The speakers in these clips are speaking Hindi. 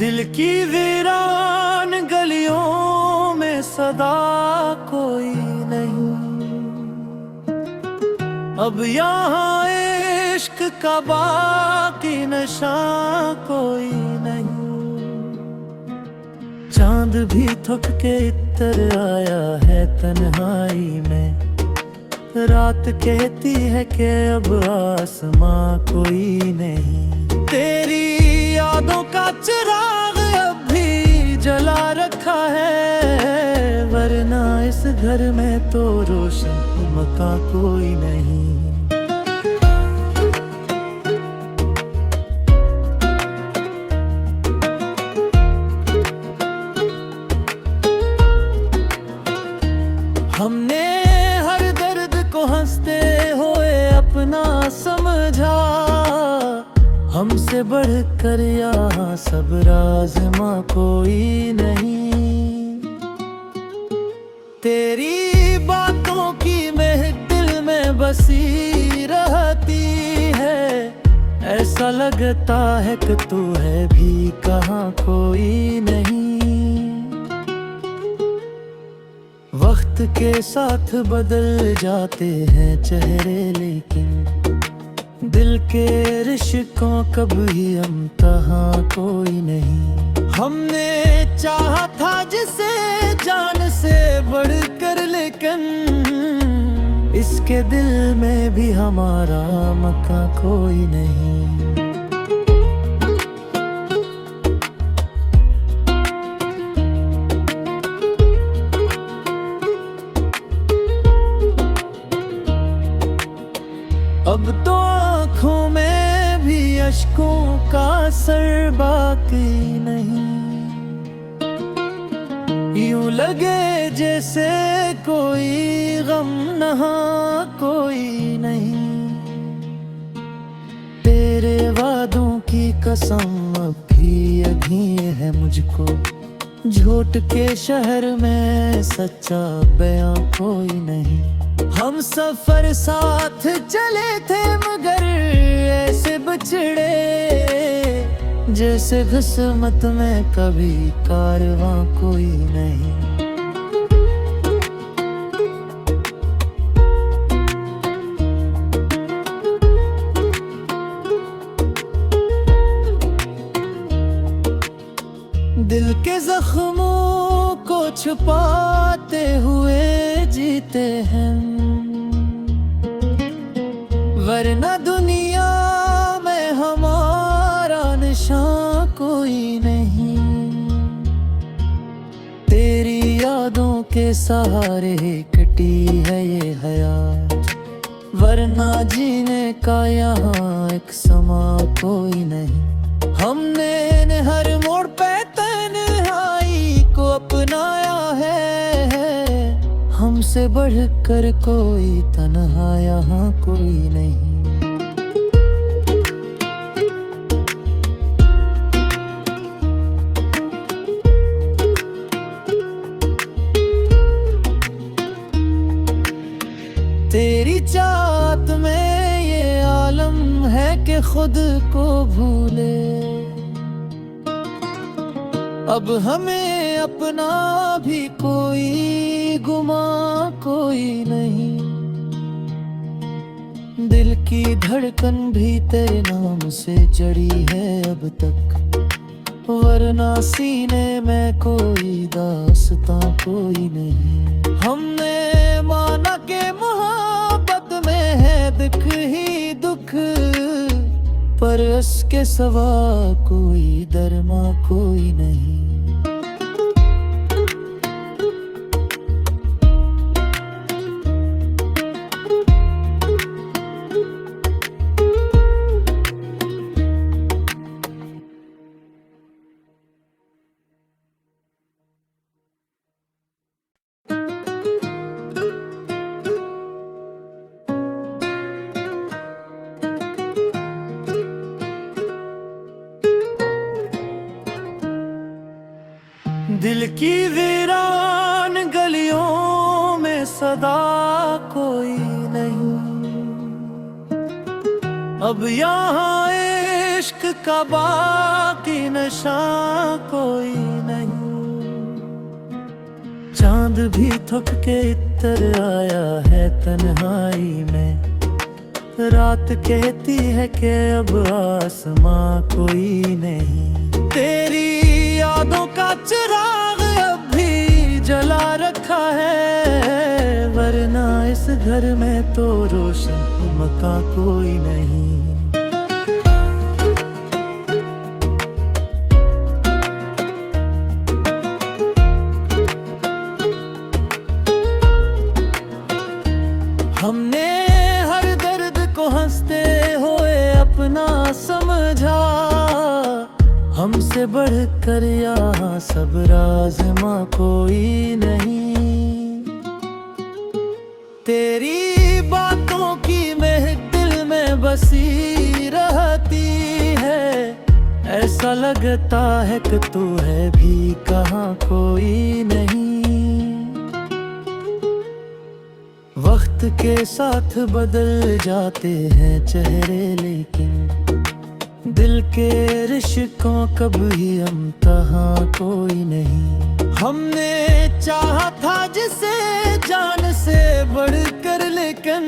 दिल की वीरान गलियों में सदा कोई नहीं। अब यहाँ इश्क का बाकी नशा कोई नहीं। चांद भी थक के इतर आया है तन्हाई में। रात कहती है कि अब आसमां कोई नहीं। तेरी यादों का चिराग अब भी जला रखा है, वरना इस घर में तो रोशन मका कोई नहीं। हमने हर दर्द को हंसते हुए अपना समझा। हमसे बढ़कर यहाँ सब राज़मा कोई नहीं। तेरी बातों की महक दिल में बसी रहती है। ऐसा लगता है कि तू है भी कहाँ कोई नहीं। वक्त के साथ बदल जाते हैं चेहरे, लेकिन दिल के रिश्तों कभी इम्तिहा कोई नहीं। हमने चाहा था जिसे जान से बढ़कर, लेकिन इसके दिल में भी हमारा मका कोई नहीं। अब तो आँखों में भी अश्कों का असर बाकी नहीं। यूं लगे जैसे कोई गम नहा कोई नहीं। तेरे वादों की कसम अब भी अभी है मुझको। झूठ के शहर में सच्चा बयां कोई नहीं। हम सफर साथ चले थे मगर ऐसे बिछड़े जैसे किस्मत में कभी कारवां कोई नहीं। दिल के जख्मों को छुपाते हुए जीते हैं, वरना दुनिया में हमारा निशान कोई नहीं। तेरी यादों के सहारे कटी है ये हयात, वरना जीने का यहाँ एक समा कोई नहीं। हमने हर मोड़ पे तन्हाई को अपनाया है। हमसे बढ़कर कोई तन्हा यहाँ कोई नहीं। तेरी चाहत में ये आलम है कि खुद को भूले। अब हमें अपना भी कोई गुमा कोई नहीं। दिल की धड़कन भी तेरे नाम से जड़ी है अब तक, वरना सीने में कोई दास्तां कोई नहीं। हमने माना के मोहब्बत में है दुख ही दुख, पर उसके सिवा कोई दरमा कोई नहीं। दिल की वीरान गलियों में सदा कोई नहीं। अब यहाँ इश्क का बाकी नशा कोई नहीं। चांद भी थक के इतर आया है तन्हाई में, रात कहती है कि अब आसमां कोई नहीं। तेरी यादों का चिराग अब भी जला रखा है, वरना इस घर में तो रोशन मकान कोई नहीं। हमने हर दर्द को हंसते हुए अपना समझा, हमसे बढ़कर यहाँ सब राज़मा कोई नहीं। तेरी बातों की महक दिल में बसी रहती है, ऐसा लगता है कि तू है भी कहाँ कोई नहीं। वक्त के साथ बदल जाते हैं चेहरे, लेकिन दिल के रिश्तों कभी इम्तिहां कोई नहीं। हमने चाहा था जिसे जान से बढ़कर, लेकिन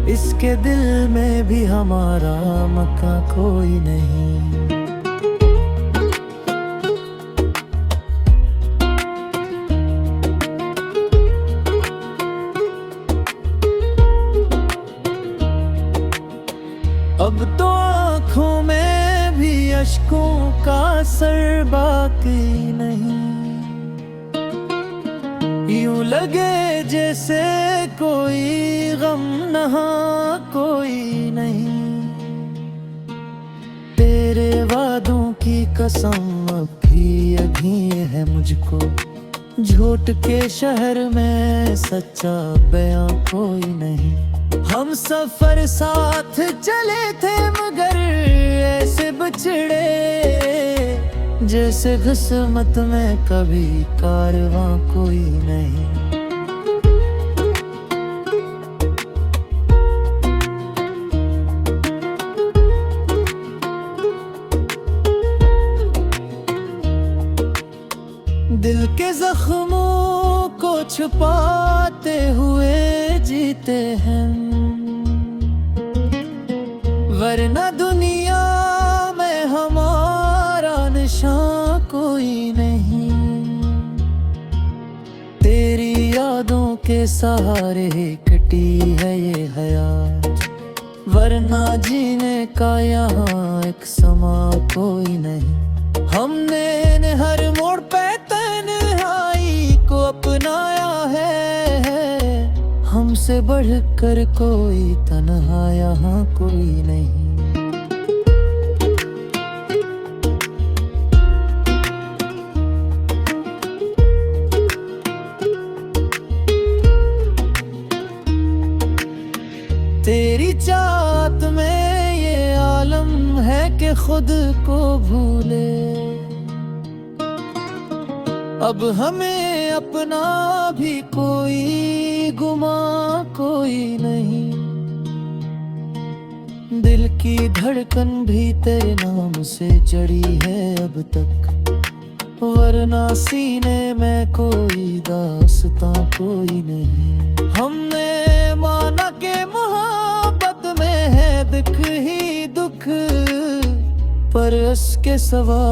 इसके दिल में भी हमारा मकान कोई नहीं। अब तो आँखों में भी अश्कों का असर बाकी नहीं। यूं लगे जैसे कोई गम नहा कोई नहीं। तेरे वादों की कसम अब भी अभी है मुझको, झूठ के शहर में सच्चा बयां कोई नहीं। हम सफर साथ चले थे मगर ऐसे बिछड़े, जैसे किस्मत में कभी कारवां कोई नहीं। दिल के जख्मों को छुपाते हुए जीते हैं, वरना दुनिया में हमारा निशान कोई नहीं। तेरी यादों के सहारे कटी है ये हयात, वरना जीने का यहाँ एक समा कोई नहीं। हमने हर मोड़ पे तन्हाई को अपनाया है, हमसे बढ़कर कोई तन्हा यहाँ कोई नहीं। तेरी चाहत में ये आलम है कि खुद को भूले, अब हमें अपना भी कोई गुमा कोई नहीं। दिल की धड़कन भी तेरे नाम से जड़ी है अब तक, वरना सीने में कोई दास्तां कोई नहीं। हमने माना के मोहब्बत में है दुख ही दुख, पर उसके सिवा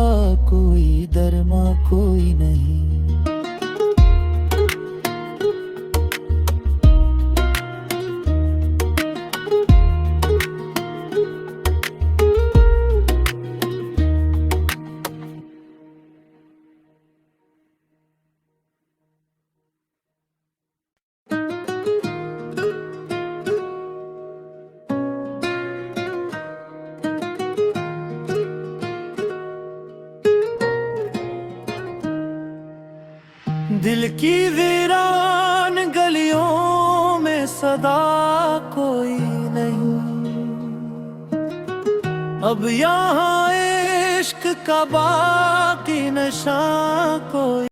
कोई दरमा कोई नहीं। दिल की वीरान गलियों में सदा कोई नहीं, अब यहाँ इश्क का बाकी नशा कोई